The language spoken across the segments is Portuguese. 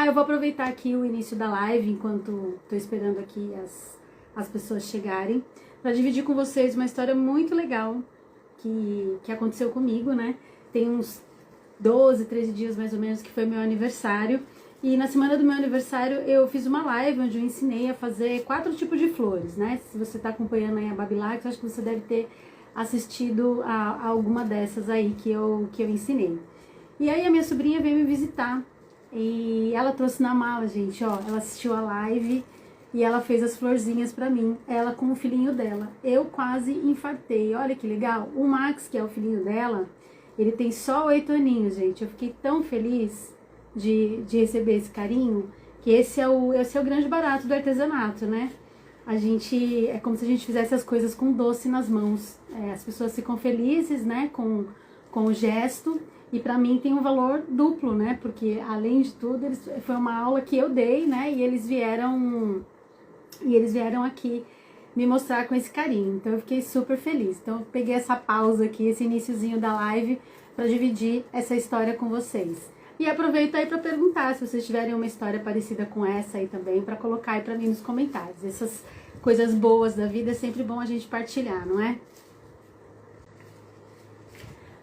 Eu vou aproveitar aqui o início da live, enquanto tô esperando aqui as pessoas chegarem, para dividir com vocês uma história muito legal que aconteceu comigo, né? Tem uns 12, 13 dias mais ou menos que foi meu aniversário. E na semana do meu aniversário eu fiz uma live onde eu ensinei a fazer 4 tipos de flores, né? Se você tá acompanhando aí a Babilax, acho que você deve ter assistido a alguma dessas aí que eu ensinei. E aí a minha sobrinha veio me visitar e ela trouxe na mala, gente, ó, ela assistiu a live e ela fez as florzinhas pra mim, ela com o filhinho dela. Eu quase infartei, olha que legal. O Max, que é o filhinho dela, ele tem só 8 aninhos, gente. Eu fiquei tão feliz de receber esse carinho, que esse é o grande barato do artesanato, né? É como se a gente fizesse as coisas com doce nas mãos. As pessoas ficam felizes, né, com o gesto. E pra mim tem um valor duplo, né? Porque além de tudo, foi uma aula que eu dei, né? E eles vieram aqui me mostrar com esse carinho. Então eu fiquei super feliz. Então eu peguei essa pausa aqui, esse iniciozinho da live, para dividir essa história com vocês. E aproveito aí para perguntar se vocês tiverem uma história parecida com essa aí também, para colocar aí para mim nos comentários. Essas coisas boas da vida é sempre bom a gente partilhar, não é?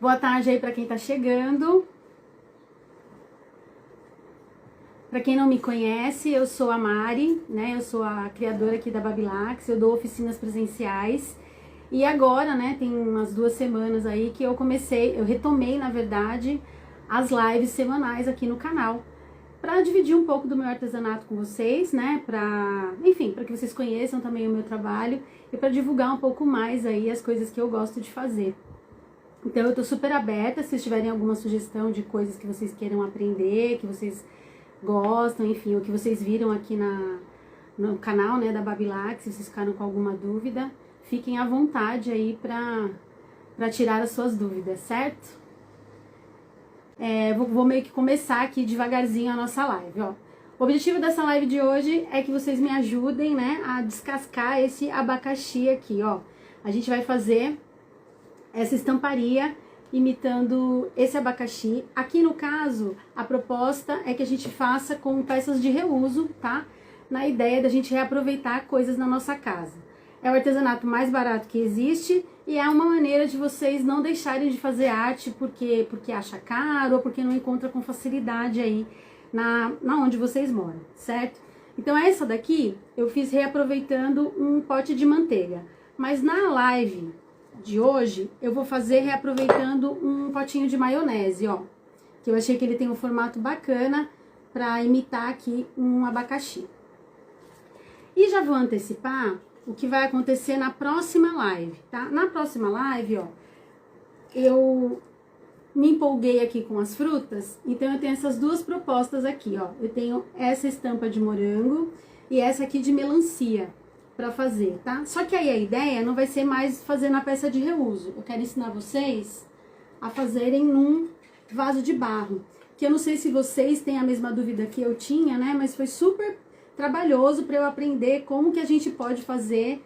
Boa tarde aí para quem tá chegando. Para quem não me conhece, eu sou a Mari, né? Eu sou a criadora aqui da Babilax, eu dou oficinas presenciais. E agora, né, tem umas 2 semanas aí que eu retomei, na verdade, as lives semanais aqui no canal, para dividir um pouco do meu artesanato com vocês, né? Enfim, para que vocês conheçam também o meu trabalho e para divulgar um pouco mais aí as coisas que eu gosto de fazer. Então eu tô super aberta, se vocês tiverem alguma sugestão de coisas que vocês queiram aprender, que vocês gostam, enfim, o que vocês viram aqui no canal, né, da Babilax, se vocês ficaram com alguma dúvida, fiquem à vontade aí pra tirar as suas dúvidas, certo? Vou meio que começar aqui devagarzinho a nossa live, ó. O objetivo dessa live de hoje é que vocês me ajudem, né, a descascar esse abacaxi aqui, ó. A gente vai fazer essa estamparia imitando esse abacaxi. Aqui no caso, a proposta é que a gente faça com peças de reuso, tá? Na ideia da gente reaproveitar coisas na nossa casa. É o artesanato mais barato que existe e é uma maneira de vocês não deixarem de fazer arte porque acha caro ou porque não encontra com facilidade aí na onde vocês moram, certo? Então essa daqui eu fiz reaproveitando um pote de manteiga, mas na live de hoje eu vou fazer reaproveitando um potinho de maionese, ó, que eu achei que ele tem um formato bacana para imitar aqui um abacaxi. E já vou antecipar o que vai acontecer na próxima live, tá? Na próxima live, ó, eu me empolguei aqui com as frutas, então eu tenho essas 2 propostas aqui, ó. Eu tenho essa estampa de morango e essa aqui de melancia para fazer, tá? Só que aí a ideia não vai ser mais fazer na peça de reuso. Eu quero ensinar vocês a fazerem num vaso de barro, que eu não sei se vocês têm a mesma dúvida que eu tinha, né? Mas foi super trabalhoso para eu aprender como que a gente pode fazer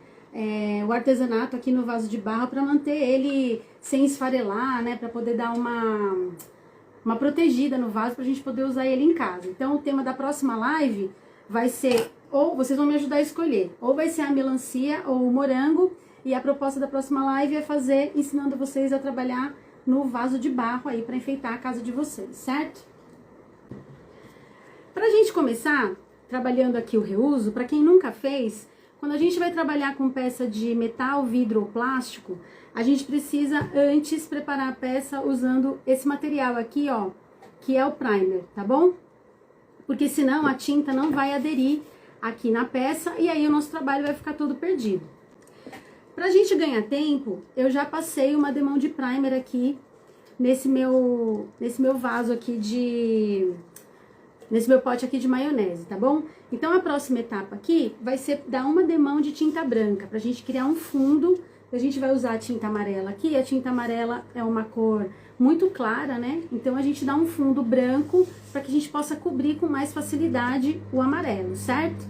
o artesanato aqui no vaso de barro para manter ele sem esfarelar, né? Para poder dar uma protegida no vaso pra gente poder usar ele em casa. Então o tema da próxima live vai ser, ou vocês vão me ajudar a escolher, ou vai ser a melancia ou o morango, e a proposta da próxima live é ensinando vocês a trabalhar no vaso de barro aí para enfeitar a casa de vocês, certo? Pra gente começar trabalhando aqui o reuso, para quem nunca fez, quando a gente vai trabalhar com peça de metal, vidro ou plástico, a gente precisa antes preparar a peça usando esse material aqui, ó, que é o primer, tá bom? Porque senão a tinta não vai aderir aqui na peça e aí o nosso trabalho vai ficar todo perdido. Pra gente ganhar tempo, eu já passei uma demão de primer aqui nesse meu vaso aqui nesse meu pote aqui de maionese, tá bom? Então a próxima etapa aqui vai ser dar uma demão de tinta branca pra gente criar um fundo. A gente vai usar a tinta amarela aqui. A tinta amarela é uma cor muito clara, né? Então a gente dá um fundo branco para que a gente possa cobrir com mais facilidade o amarelo, certo?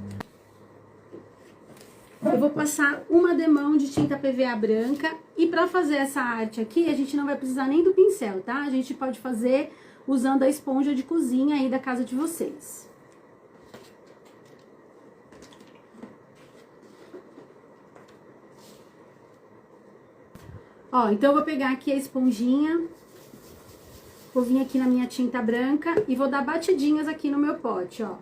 Eu vou passar uma demão de tinta PVA branca e para fazer essa arte aqui, a gente não vai precisar nem do pincel, tá? A gente pode fazer usando a esponja de cozinha aí da casa de vocês. Ó, então eu vou pegar aqui a esponjinha, vou vir aqui na minha tinta branca e vou dar batidinhas aqui no meu pote, ó.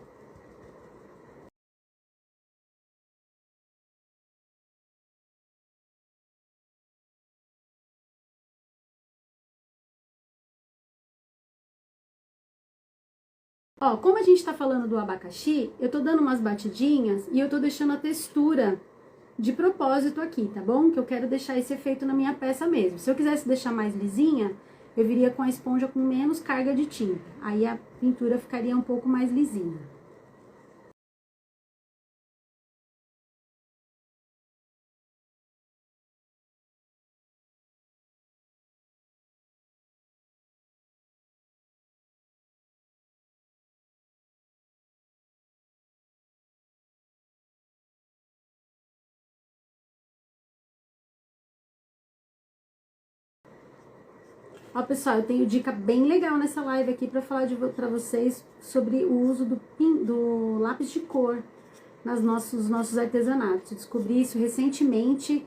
Ó, como a gente tá falando do abacaxi, eu tô dando umas batidinhas e eu tô deixando a textura de propósito aqui, tá bom? Que eu quero deixar esse efeito na minha peça mesmo. Se eu quisesse deixar mais lisinha, eu viria com a esponja com menos carga de tinta. Aí a pintura ficaria um pouco mais lisinha. Ó, pessoal, eu tenho dica bem legal nessa live aqui pra falar pra vocês sobre o uso do lápis de cor nos nossos artesanatos. Eu descobri isso recentemente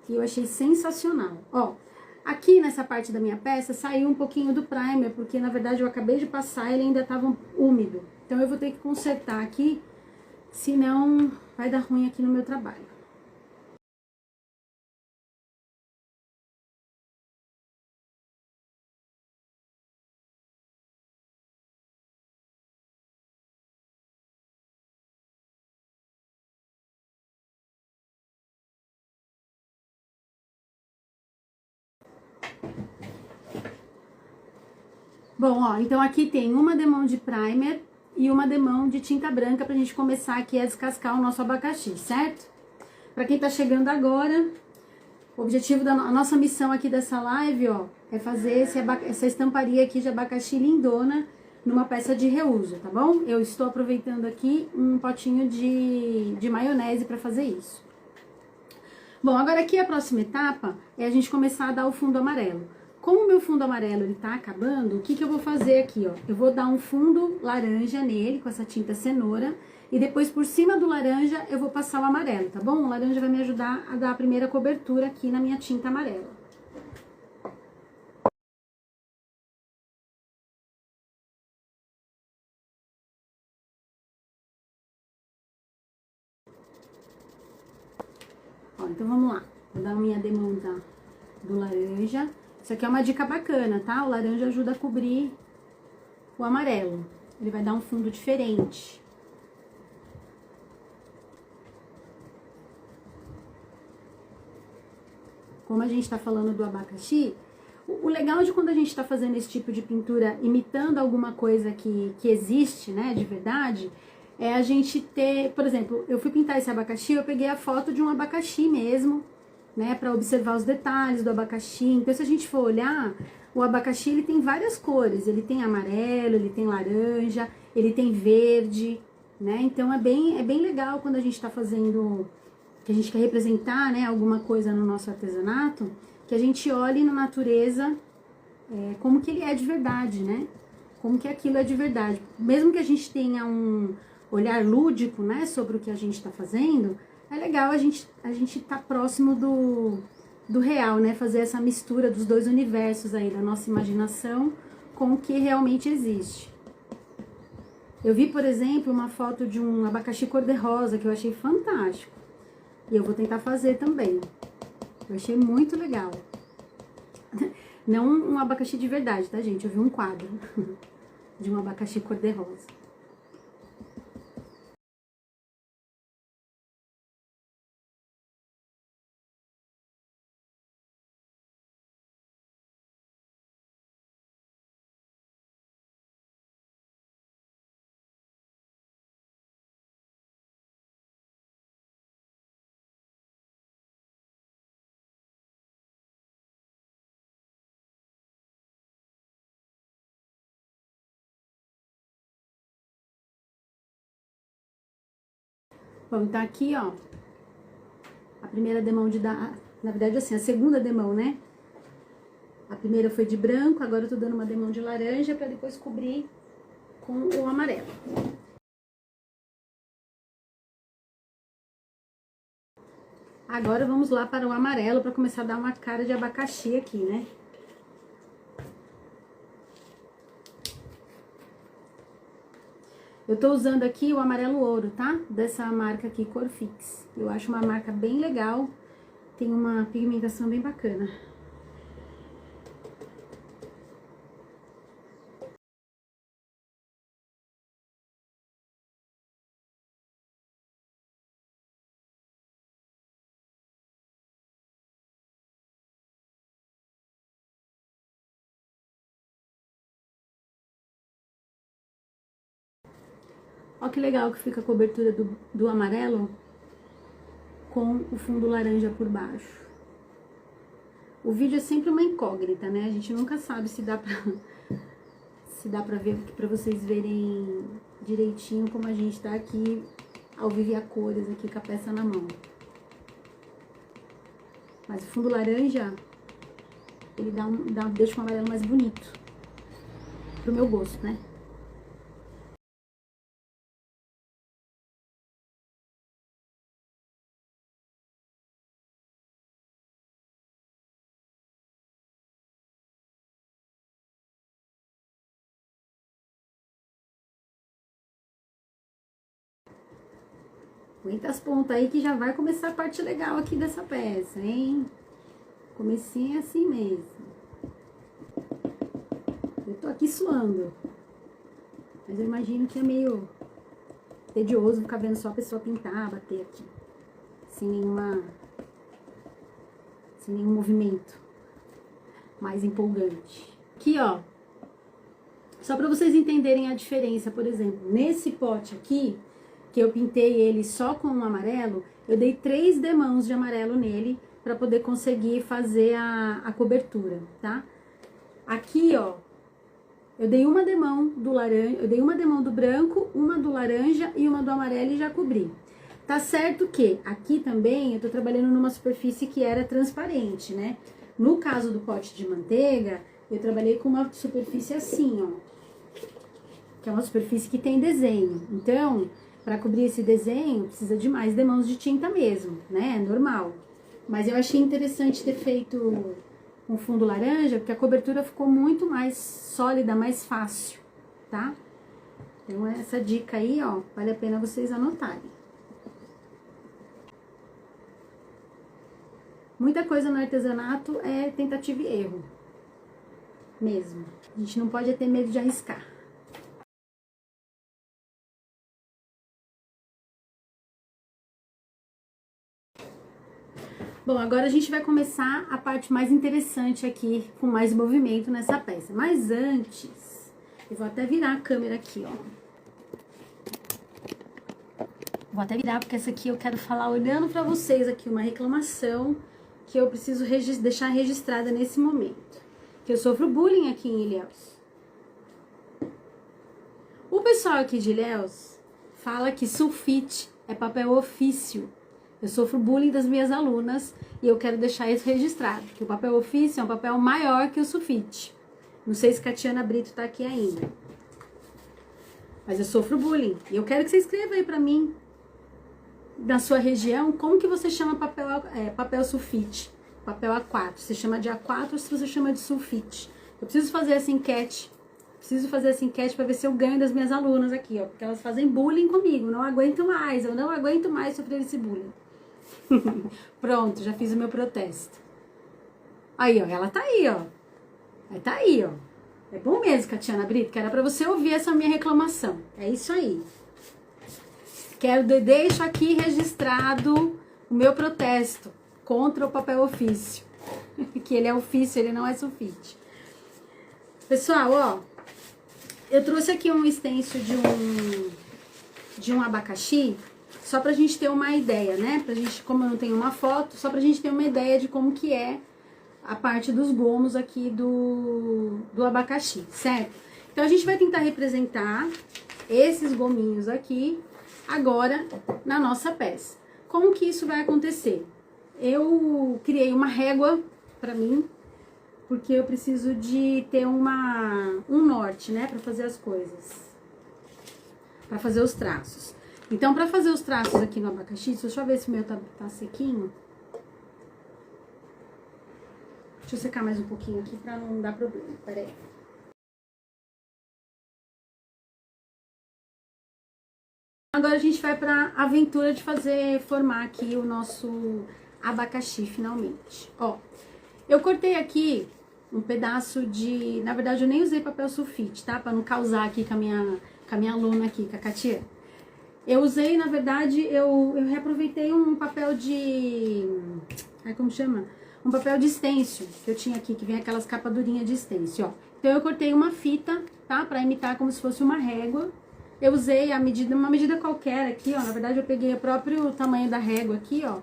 e eu achei sensacional. Ó, aqui nessa parte da minha peça saiu um pouquinho do primer, porque na verdade eu acabei de passar e ele ainda estava úmido. Então eu vou ter que consertar aqui, senão vai dar ruim aqui no meu trabalho. Bom, ó, então aqui tem uma demão de primer e uma demão de tinta branca pra gente começar aqui a descascar o nosso abacaxi, certo? Pra quem tá chegando agora, o objetivo da nossa missão aqui dessa live, ó, é fazer essa estamparia aqui de abacaxi lindona numa peça de reuso, tá bom? Eu estou aproveitando aqui um potinho de maionese pra fazer isso. Bom, agora aqui a próxima etapa é a gente começar a dar o fundo amarelo. Como o meu fundo amarelo ele tá acabando, o que que eu vou fazer aqui, ó? Eu vou dar um fundo laranja nele, com essa tinta cenoura, e depois por cima do laranja eu vou passar o amarelo, tá bom? O laranja vai me ajudar a dar a primeira cobertura aqui na minha tinta amarela. Ó, então vamos lá. Vou dar a minha demão do laranja. Isso aqui é uma dica bacana, tá? O laranja ajuda a cobrir o amarelo. Ele vai dar um fundo diferente. Como a gente tá falando do abacaxi, o legal de quando a gente tá fazendo esse tipo de pintura imitando alguma coisa que existe, né, de verdade, é a gente ter, por exemplo, eu fui pintar esse abacaxi, eu peguei a foto de um abacaxi mesmo, né, para observar os detalhes do abacaxi. Então, se a gente for olhar, o abacaxi ele tem várias cores, ele tem amarelo, ele tem laranja, ele tem verde, né? Então é bem legal quando a gente tá fazendo, que a gente quer representar, né, alguma coisa no nosso artesanato, que a gente olhe na natureza como que ele é de verdade, né? Como que aquilo é de verdade. Mesmo que a gente tenha um olhar lúdico, né, sobre o que a gente está fazendo, é legal a gente tá próximo do real, né? Fazer essa mistura dos dois universos aí, da nossa imaginação com o que realmente existe. Eu vi, por exemplo, uma foto de um abacaxi cor-de-rosa que eu achei fantástico. E eu vou tentar fazer também. Eu achei muito legal. Não um abacaxi de verdade, tá, gente? Eu vi um quadro de um abacaxi cor-de-rosa. Bom, então aqui, ó, a primeira demão na verdade, assim, a segunda demão, né? A primeira foi de branco, agora eu tô dando uma demão de laranja pra depois cobrir com o amarelo. Agora vamos lá para o amarelo para começar a dar uma cara de abacaxi aqui, né? Eu tô usando aqui o amarelo ouro, tá? Dessa marca aqui, Corfix. Eu acho uma marca bem legal, tem uma pigmentação bem bacana. Olha que legal que fica a cobertura do amarelo com o fundo laranja por baixo. O vídeo é sempre uma incógnita, né? A gente nunca sabe se dá pra ver, pra vocês verem direitinho como a gente tá aqui ao vivo a cores aqui com a peça na mão. Mas o fundo laranja, ele deixa um amarelo mais bonito. Pro meu gosto, né? Aguenta as pontas aí que já vai começar a parte legal aqui dessa peça, hein? Comecinho é assim mesmo. Eu tô aqui suando. Mas eu imagino que é meio tedioso ficar vendo só a pessoa pintar, bater aqui. Sem nenhum movimento mais empolgante. Aqui, ó. Só pra vocês entenderem a diferença, por exemplo, nesse pote aqui, que eu pintei ele só com o amarelo, eu dei 3 demãos de amarelo nele para poder conseguir fazer a cobertura, tá? Aqui, ó, eu dei uma demão do laranja, eu dei uma demão do branco, uma do laranja e uma do amarelo e já cobri. Tá certo que aqui também eu tô trabalhando numa superfície que era transparente, né? No caso do pote de manteiga, eu trabalhei com uma superfície assim, ó, que é uma superfície que tem desenho. Então, para cobrir esse desenho, precisa de mais demãos de tinta mesmo, né? É normal. Mas eu achei interessante ter feito com fundo laranja, porque a cobertura ficou muito mais sólida, mais fácil, tá? Então, essa dica aí, ó, vale a pena vocês anotarem. Muita coisa no artesanato é tentativa e erro, mesmo. A gente não pode ter medo de arriscar. Bom, agora a gente vai começar a parte mais interessante aqui, com mais movimento nessa peça. Mas antes, eu vou até virar a câmera aqui, ó. Vou até virar, porque essa aqui eu quero falar olhando pra vocês aqui, uma reclamação que eu preciso deixar registrada nesse momento. Que eu sofro bullying aqui em Ilhéus. O pessoal aqui de Ilhéus fala que sulfite é papel ofício. Eu sofro bullying das minhas alunas e eu quero deixar isso registrado, que o papel ofício é um papel maior que o sulfite. Não sei se Catiana Brito tá aqui ainda. Mas eu sofro bullying. E eu quero que você escreva aí pra mim, na sua região, como que você chama papel sulfite? Papel A4. Você chama de A4 ou se você chama de sulfite? Eu preciso fazer essa enquete. Pra ver se eu ganho das minhas alunas aqui, ó. Porque elas fazem bullying comigo. Não aguento mais. Eu não aguento mais sofrer esse bullying. Pronto, já fiz o meu protesto. Aí, ó, ela tá aí, ó. Ela tá aí, ó. É bom mesmo, Catiana Brito, que era pra você ouvir essa minha reclamação. É isso aí. Deixo aqui registrado o meu protesto contra o papel ofício. Que ele é ofício, ele não é sulfite. Pessoal, ó, eu trouxe aqui um stencil de um abacaxi, só pra gente ter uma ideia, né? Pra gente, como eu não tenho uma foto, só pra gente ter uma ideia de como que é a parte dos gomos aqui do abacaxi, certo? Então, a gente vai tentar representar esses gominhos aqui agora na nossa peça. Como que isso vai acontecer? Eu criei uma régua pra mim, porque eu preciso de ter um norte, né, pra fazer as coisas, pra fazer os traços. Então, pra fazer os traços aqui no abacaxi, deixa eu ver se o meu tá sequinho. Deixa eu secar mais um pouquinho aqui pra não dar problema. Pera aí. Agora a gente vai pra aventura de formar aqui o nosso abacaxi, finalmente. Ó, eu cortei aqui um pedaço de... Na verdade, eu nem usei papel sulfite, tá? Pra não causar aqui com a minha aluna aqui, com a Katia. Eu usei, na verdade, eu reaproveitei um papel de... como chama? Um papel de stencil que eu tinha aqui, que vem aquelas capas durinhas de stencil, ó. Então, eu cortei uma fita, tá? Pra imitar como se fosse uma régua. Eu usei uma medida qualquer aqui, ó. Na verdade, eu peguei o próprio tamanho da régua aqui, ó.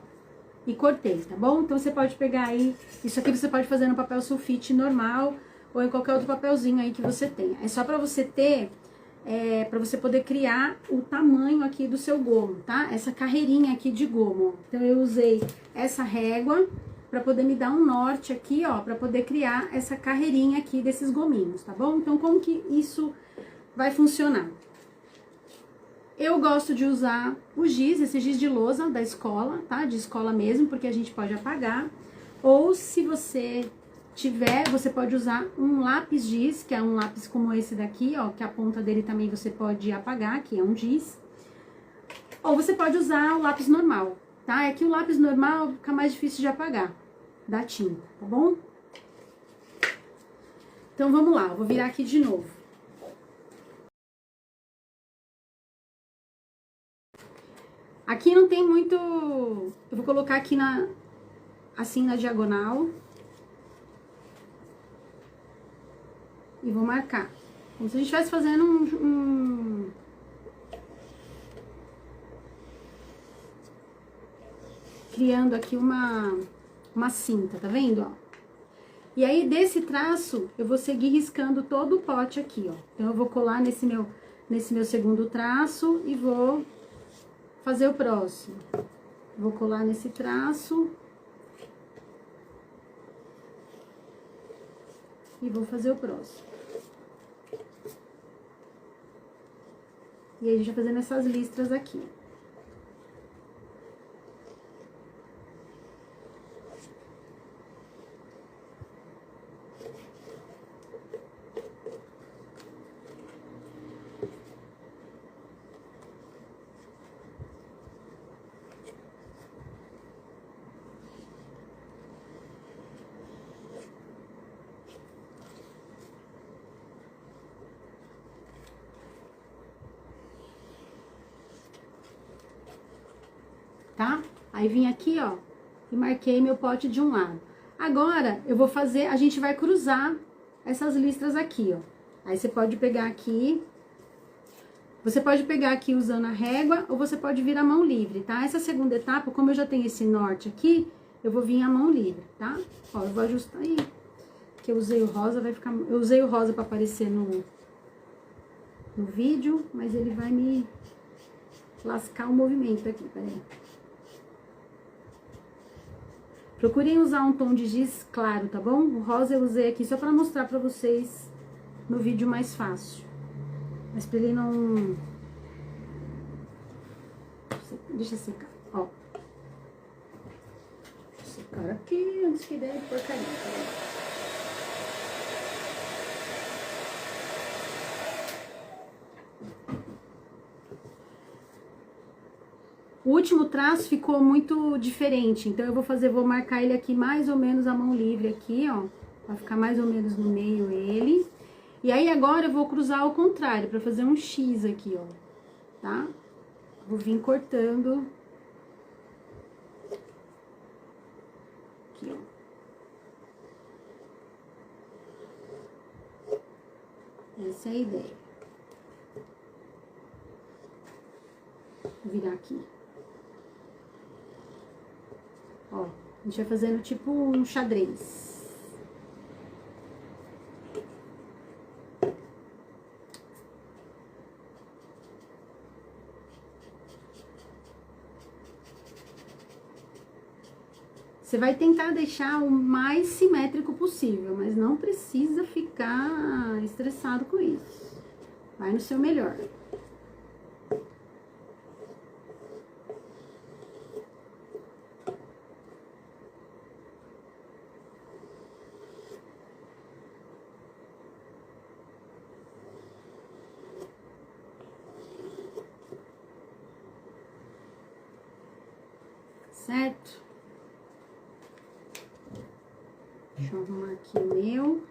E cortei, tá bom? Então, você pode pegar aí... Isso aqui você pode fazer no papel sulfite normal ou em qualquer outro papelzinho aí que você tenha. É só pra você ter... pra você poder criar o tamanho aqui do seu gomo, tá? Essa carreirinha aqui de gomo. Então, eu usei essa régua pra poder me dar um norte aqui, ó, pra poder criar essa carreirinha aqui desses gominhos, tá bom? Então, como que isso vai funcionar? Eu gosto de usar o giz, esse giz de lousa da escola, tá? De escola mesmo, porque a gente pode apagar. Ou se você tiver, você pode usar um lápis giz, que é um lápis como esse daqui, ó, que a ponta dele também você pode apagar, que é um giz. Ou você pode usar o lápis normal, tá? É que o lápis normal fica mais difícil de apagar da tinta, tá bom? Então, vamos lá, eu vou virar aqui de novo. Aqui não tem muito... Eu vou colocar aqui assim na diagonal. E vou marcar. Como se a gente estivesse fazendo criando aqui uma cinta, tá vendo, ó? E aí, desse traço, eu vou seguir riscando todo o pote aqui, ó. Então, eu vou colar nesse meu segundo traço e vou fazer o próximo. Vou colar nesse traço. E vou fazer o próximo. E aí, a gente vai fazendo essas listras aqui. Tá? Aí vim aqui, ó, e marquei meu pote de um lado. Agora, eu vou fazer, a gente vai cruzar essas listras aqui, ó. Aí você pode pegar aqui, você pode pegar aqui usando a régua, ou você pode vir a mão livre, tá? Essa segunda etapa, como eu já tenho esse norte aqui, eu vou vir a mão livre, tá? Ó, eu vou ajustar aí, que eu usei o rosa, vai ficar... Eu usei o rosa pra aparecer no vídeo, mas ele vai me lascar o movimento aqui, peraí. Procurem usar um tom de giz claro, tá bom? O rosa eu usei aqui só pra mostrar pra vocês no vídeo mais fácil. Mas pra ele não... Deixa secar, ó. Deixa secar aqui antes que dê porcaria, peraí. O último traço ficou muito diferente, então eu vou marcar ele aqui mais ou menos a mão livre aqui, ó. Vai ficar mais ou menos no meio ele. E aí agora eu vou cruzar ao contrário, pra fazer um X aqui, ó. Tá? Vou vir cortando. Aqui, ó. Essa é a ideia. Vou virar aqui. Ó, a gente vai fazendo tipo um xadrez. Você vai tentar deixar o mais simétrico possível, mas não precisa ficar estressado com isso. Vai no seu melhor. certo? Deixa eu arrumar aqui o meu.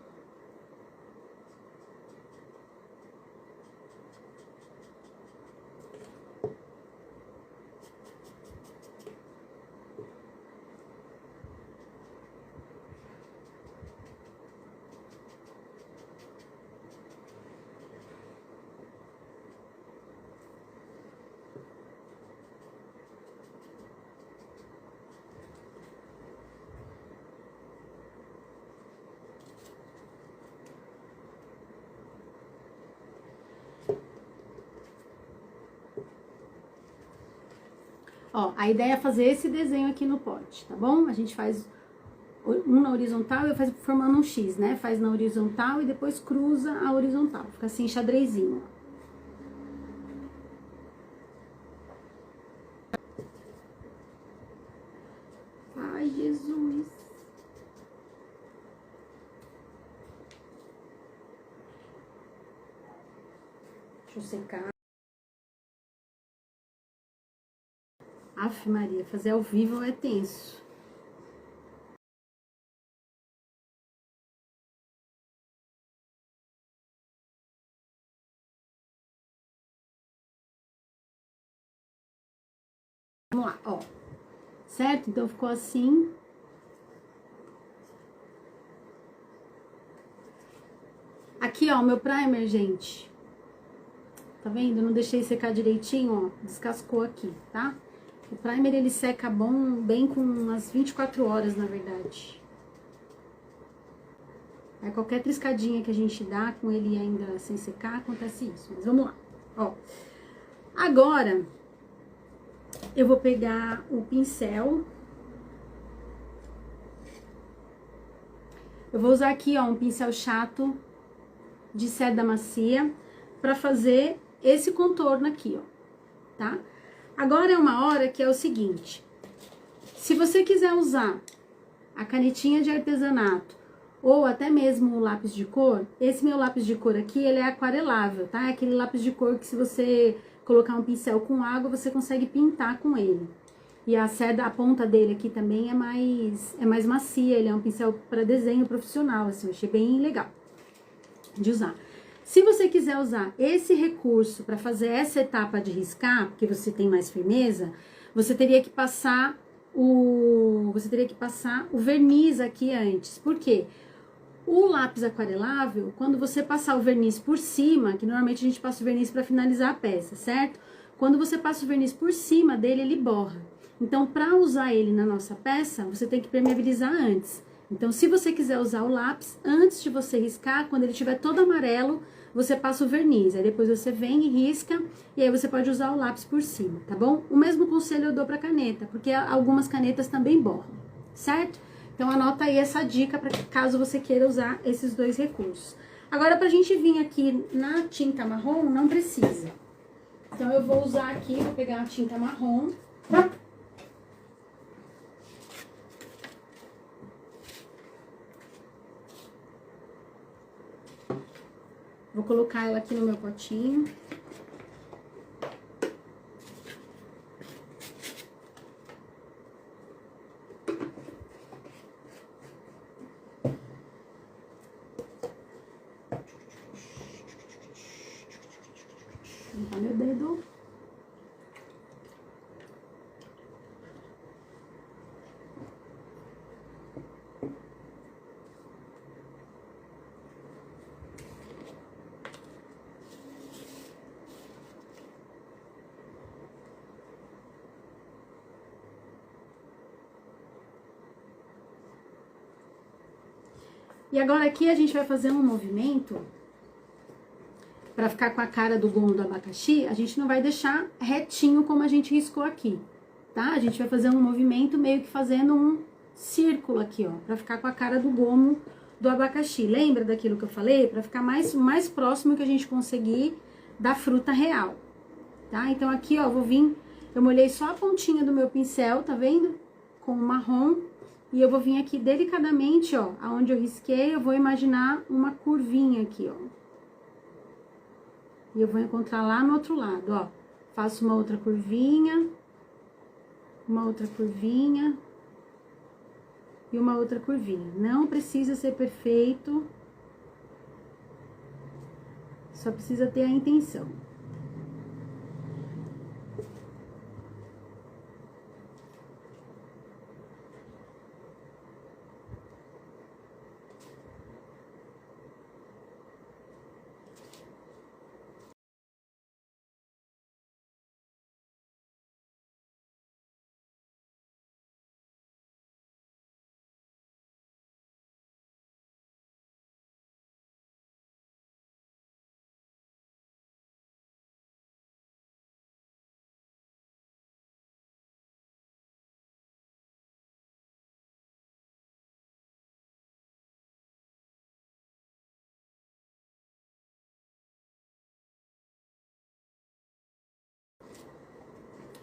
Ó, a ideia é fazer esse desenho aqui no pote, tá bom? A gente faz um na horizontal e eu faço formando um X, né? Faz na horizontal e depois cruza a horizontal. Fica assim, xadrezinho. Ai, Jesus. Deixa eu secar. Aff, Maria, fazer ao vivo é tenso. Vamos lá, ó. Certo? Então, ficou assim. Aqui, ó, o meu primer, gente. Tá vendo? Eu não deixei secar direitinho, ó. Descascou aqui, tá? O primer, ele seca bem com umas 24 horas, na verdade. Aí, qualquer triscadinha que a gente dá com ele ainda sem secar, acontece isso. Mas vamos lá, ó. Agora, eu vou pegar o pincel. Eu vou usar aqui, ó, um pincel chato de seda macia pra fazer esse contorno aqui, ó, tá? Agora é uma hora que é o seguinte. Se você quiser usar a canetinha de artesanato ou até mesmo o lápis de cor, esse meu lápis de cor aqui, ele é aquarelável, tá? É aquele lápis de cor que se você colocar um pincel com água, você consegue pintar com ele. E a seda, a ponta dele aqui também é mais macia, ele é um pincel para desenho profissional, assim, eu achei bem legal de usar. Se você quiser usar esse recurso para fazer essa etapa de riscar, porque você tem mais firmeza, você teria que passar o verniz aqui antes. Por quê? O lápis aquarelável, quando você passar o verniz por cima, que normalmente a gente passa o verniz para finalizar a peça, certo? Quando você passa o verniz por cima dele, ele borra. Então, para usar ele na nossa peça, você tem que permeabilizar antes. Então, se você quiser usar o lápis, antes de você riscar, quando ele estiver todo amarelo, você passa o verniz. Aí depois você vem e risca, e aí você pode usar o lápis por cima, tá bom? O mesmo conselho eu dou para caneta, porque algumas canetas também borram, certo? Então, anota aí essa dica para caso você queira usar esses dois recursos. Agora, pra gente vir aqui na tinta marrom, não precisa. Então, eu vou usar aqui, vou pegar a tinta marrom. Vou colocar ela aqui no meu potinho. Limpar meu dedo. E agora aqui a gente vai fazer um movimento para ficar com a cara do gomo do abacaxi. A gente não vai deixar retinho como a gente riscou aqui, tá? A gente vai fazer um movimento meio que fazendo um círculo aqui, ó, para ficar com a cara do gomo do abacaxi. Lembra daquilo que eu falei? Para ficar mais próximo que a gente conseguir da fruta real, tá? Então aqui, ó, eu molhei só a pontinha do meu pincel, tá vendo? Com o marrom. E eu vou vir aqui delicadamente, ó, aonde eu risquei, eu vou imaginar uma curvinha aqui, ó. E eu vou encontrar lá no outro lado, ó. Faço uma outra curvinha. uma outra curvinha e uma outra curvinha. Não precisa ser perfeito, só precisa ter a intenção.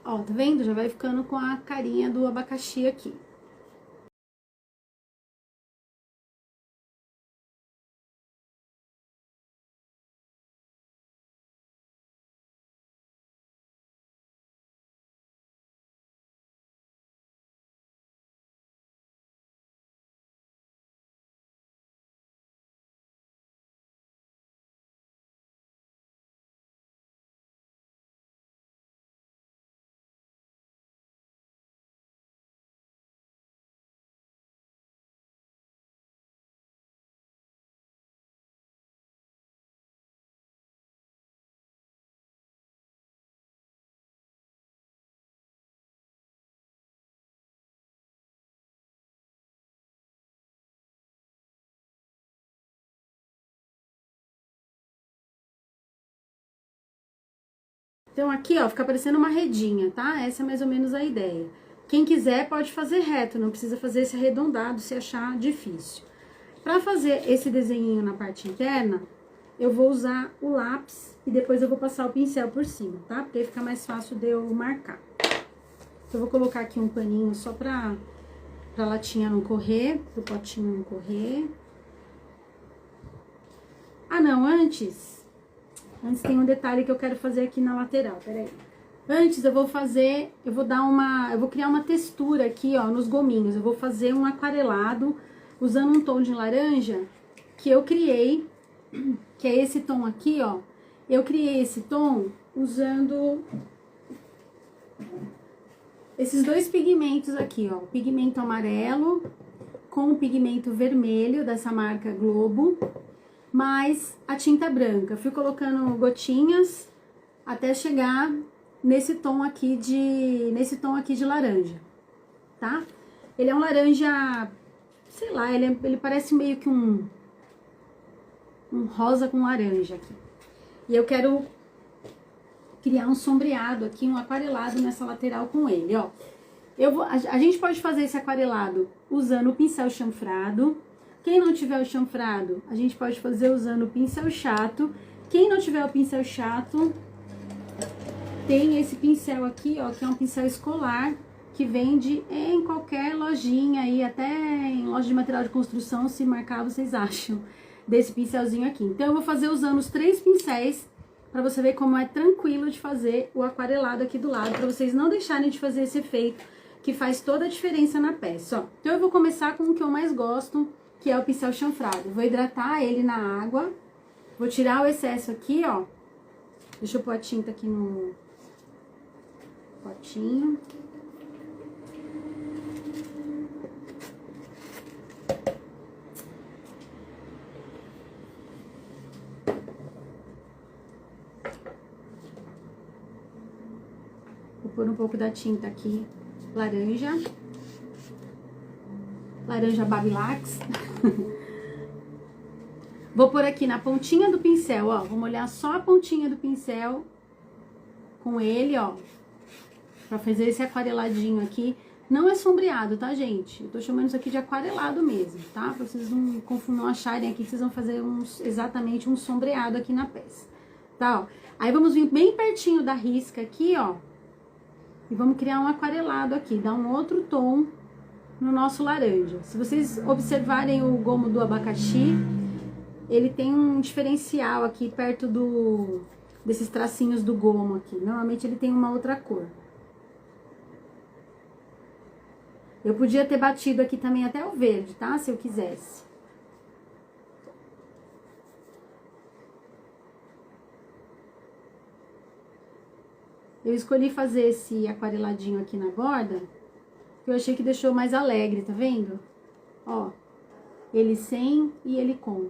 Ó, tá vendo? Já vai ficando com a carinha do abacaxi aqui. Então, aqui, ó, fica parecendo uma redinha, tá? Essa é mais ou menos a ideia. Quem quiser pode fazer reto, não precisa fazer esse arredondado se achar difícil. Pra fazer esse desenho na parte interna, eu vou usar o lápis e depois eu vou passar o pincel por cima, tá? Porque aí fica mais fácil de eu marcar. Então, eu vou colocar aqui um paninho só pra latinha não correr, pro potinho não correr. Ah, não, antes tem um detalhe que eu quero fazer aqui na lateral, peraí. Antes eu vou criar uma textura aqui, ó, nos gominhos. Eu vou fazer um aquarelado usando um tom de laranja que eu criei, que é esse tom aqui, ó. Eu criei esse tom usando esses dois pigmentos aqui, ó. O pigmento amarelo com o pigmento vermelho dessa marca Globo, mais a tinta branca. Fui colocando gotinhas até chegar nesse tom aqui de laranja, tá? Ele é um laranja, sei lá, ele parece meio que um rosa com laranja aqui. E eu quero criar um sombreado aqui, um aquarelado nessa lateral com ele, ó. A gente pode fazer esse aquarelado usando o pincel chanfrado. Quem não tiver o chanfrado, a gente pode fazer usando o pincel chato. Quem não tiver o pincel chato, tem esse pincel aqui, ó, que é um pincel escolar, que vende em qualquer lojinha aí, até em loja de material de construção, se marcar, vocês acham desse pincelzinho aqui. Então, eu vou fazer usando os 3 pincéis, pra você ver como é tranquilo de fazer o aquarelado aqui do lado, pra vocês não deixarem de fazer esse efeito, que faz toda a diferença na peça, ó. Então, eu vou começar com o que eu mais gosto, que é o pincel chanfrado. Eu vou hidratar ele na água, vou tirar o excesso aqui, ó. Deixa eu pôr a tinta aqui no potinho. Vou pôr um pouco da tinta aqui, laranja Babilax. Vou pôr aqui na pontinha do pincel, ó. Vou molhar só a pontinha do pincel com ele, ó. Pra fazer esse aquareladinho aqui. Não é sombreado, tá, gente? Eu tô chamando isso aqui de aquarelado mesmo, tá? Pra vocês não acharem aqui que vocês vão fazer exatamente um sombreado aqui na peça. Tá, ó. Aí vamos vir bem pertinho da risca aqui, ó. E vamos criar um aquarelado aqui. Dar um outro tom no nosso laranja. Se vocês observarem o gomo do abacaxi, ele tem um diferencial aqui perto desses tracinhos do gomo aqui. Normalmente ele tem uma outra cor. Eu podia ter batido aqui também até o verde, tá? Se eu quisesse. Eu escolhi fazer esse aquareladinho aqui na borda, que eu achei que deixou mais alegre, tá vendo? Ó, ele sem e ele com.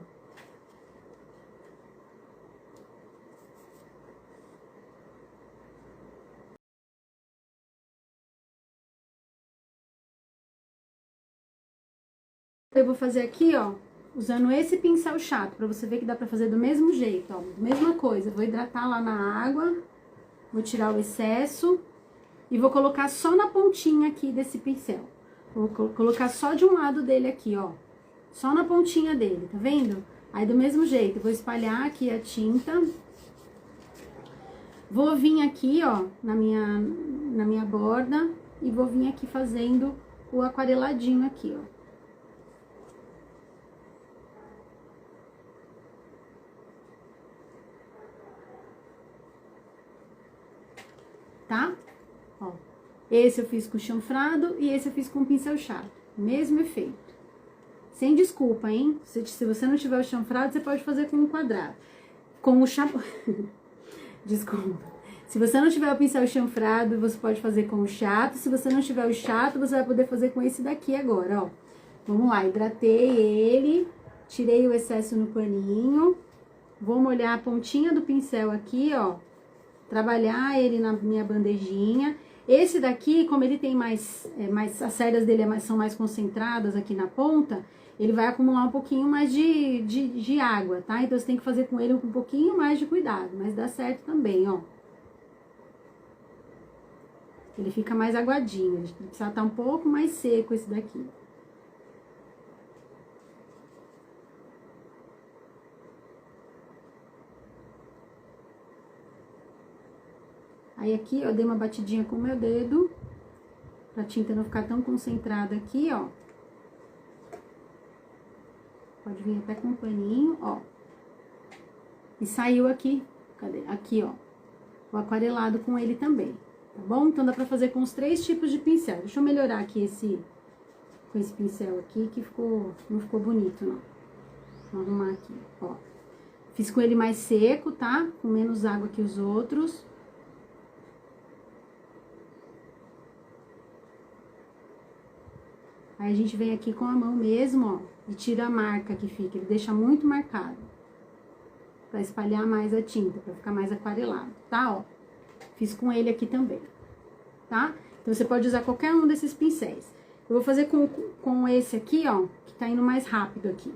Eu vou fazer aqui, ó, usando esse pincel chato, pra você ver que dá pra fazer do mesmo jeito, ó, mesma coisa. Vou hidratar lá na água, vou tirar o excesso e vou colocar só na pontinha aqui desse pincel. Vou colocar só de um lado dele aqui, ó, só na pontinha dele, tá vendo? Aí do mesmo jeito, eu vou espalhar aqui a tinta. Vou vir aqui, ó, na minha borda e vou vir aqui fazendo o aquareladinho aqui, ó. Tá? Ó, esse eu fiz com chanfrado e esse eu fiz com pincel chato. Mesmo efeito. Sem desculpa, hein? Se você não tiver o chanfrado, você pode fazer com um quadrado. Com o Desculpa. Se você não tiver o pincel chanfrado, você pode fazer com o chato. Se você não tiver o chato, você vai poder fazer com esse daqui agora, ó. Vamos lá, hidratei ele, tirei o excesso no paninho. Vou molhar a pontinha do pincel aqui, ó. Trabalhar ele na minha bandejinha. Esse daqui, como ele tem as cerdas dele são mais concentradas aqui na ponta, ele vai acumular um pouquinho mais de água, tá? Então, você tem que fazer com ele com um pouquinho mais de cuidado, mas dá certo também, ó. Ele fica mais aguadinho, a gente precisa estar um pouco mais seco esse daqui. Aí aqui, eu dei uma batidinha com o meu dedo, pra tinta não ficar tão concentrada aqui, ó. Pode vir até com um paninho, ó. E saiu aqui, cadê? Aqui, ó, o aquarelado com ele também, tá bom? Então, dá pra fazer com os 3 tipos de pincel. Deixa eu melhorar aqui com esse pincel aqui, que não ficou bonito, não. Vou arrumar aqui, ó. Fiz com ele mais seco, tá? Com menos água que os outros. Aí, a gente vem aqui com a mão mesmo, ó, e tira a marca que fica. Ele deixa muito marcado. Pra espalhar mais a tinta, pra ficar mais aquarelado, tá? Ó, fiz com ele aqui também, tá? Então, você pode usar qualquer um desses pincéis. Eu vou fazer com esse aqui, ó, que tá indo mais rápido aqui.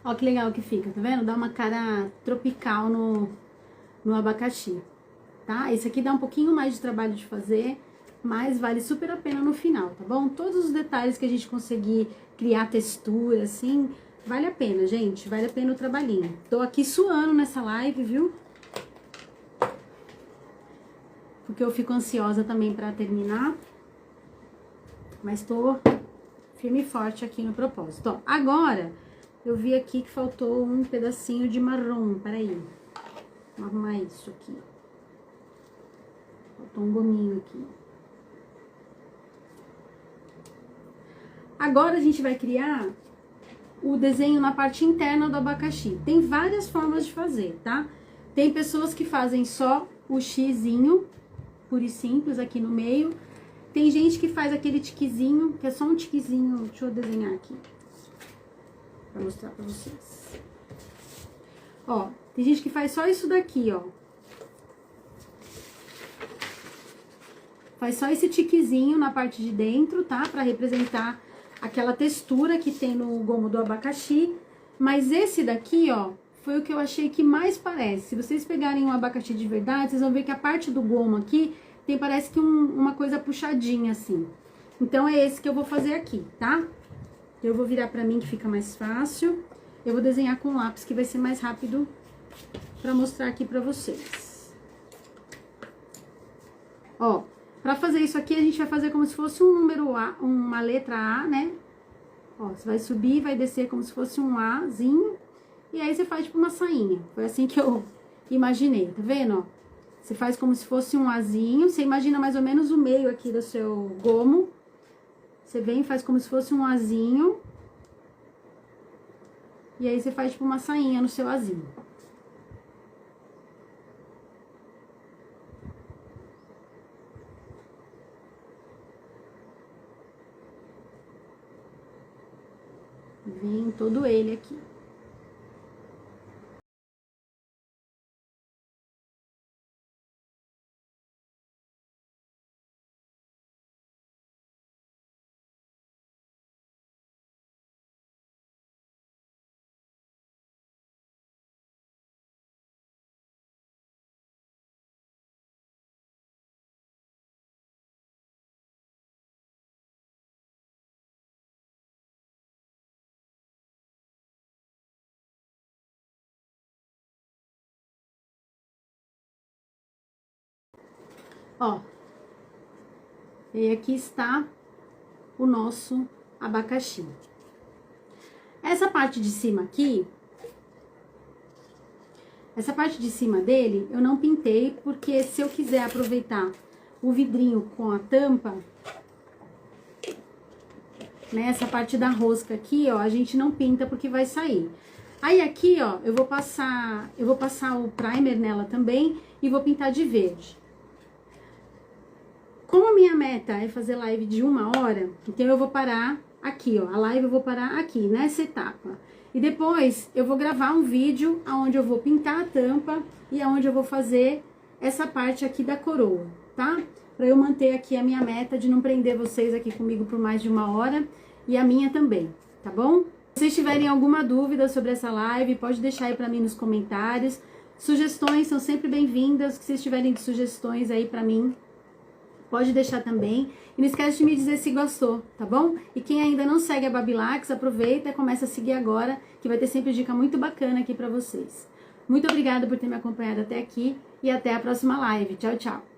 Ó que legal que fica, tá vendo? Dá uma cara tropical no abacaxi, tá? Esse aqui dá um pouquinho mais de trabalho de fazer, mas vale super a pena no final, tá bom? Todos os detalhes que a gente conseguir criar textura, assim, Vale a pena, gente, vale a pena o trabalhinho. Tô aqui suando nessa live, viu? Porque eu fico ansiosa também pra terminar. Mas tô firme e forte aqui no propósito. Ó, agora, eu vi aqui que faltou um pedacinho de marrom. Peraí. Vou arrumar isso aqui. Faltou um gominho aqui. Agora a gente vai criar o desenho na parte interna do abacaxi. Tem várias formas de fazer, tá? Tem pessoas que fazem só o xizinho, puro e simples, aqui no meio. Tem gente que faz aquele tiquezinho, que é só um tiquezinho. Deixa eu desenhar aqui, pra mostrar pra vocês. Ó, tem gente que faz só isso daqui, ó. Faz só esse tiquezinho na parte de dentro, tá? Pra representar aquela textura que tem no gomo do abacaxi. Mas esse daqui, ó, foi o que eu achei que mais parece. Se vocês pegarem um abacaxi de verdade, vocês vão ver que a parte do gomo aqui tem, parece que uma coisa puxadinha, assim. Então, é esse que eu vou fazer aqui, tá? Eu vou virar pra mim, que fica mais fácil. Eu vou desenhar com lápis, que vai ser mais rápido pra mostrar aqui pra vocês. Ó, pra fazer isso aqui, a gente vai fazer como se fosse um número A, uma letra A, né? Ó, você vai subir e vai descer como se fosse um Azinho. E aí, você faz tipo uma sainha. Foi assim que eu imaginei, tá vendo, ó? Você faz como se fosse um Azinho. Você imagina mais ou menos o meio aqui do seu gomo. Você vem e faz como se fosse um Azinho. E aí, você faz tipo uma sainha no seu Azinho. Vem todo ele aqui. Ó, e aqui está o nosso abacaxi. Essa parte de cima aqui, essa parte de cima dele, eu não pintei, porque se eu quiser aproveitar o vidrinho com a tampa, né, essa parte da rosca aqui, ó, a gente não pinta porque vai sair. Aí aqui, ó, eu vou passar o primer nela também e vou pintar de verde. Como a minha meta é fazer live de 1 hora, então eu vou parar aqui, ó. A live eu vou parar aqui, nessa etapa. E depois eu vou gravar um vídeo onde eu vou pintar a tampa e onde eu vou fazer essa parte aqui da coroa, tá? Pra eu manter aqui a minha meta de não prender vocês aqui comigo por mais de 1 hora e a minha também, tá bom? Se vocês tiverem alguma dúvida sobre essa live, pode deixar aí pra mim nos comentários. Sugestões são sempre bem-vindas, que vocês tiverem de sugestões aí pra mim, pode deixar também. E não esquece de me dizer se gostou, tá bom? E quem ainda não segue a Babilax, aproveita e começa a seguir agora, que vai ter sempre dica muito bacana aqui pra vocês. Muito obrigada por ter me acompanhado até aqui e até a próxima live. Tchau, tchau!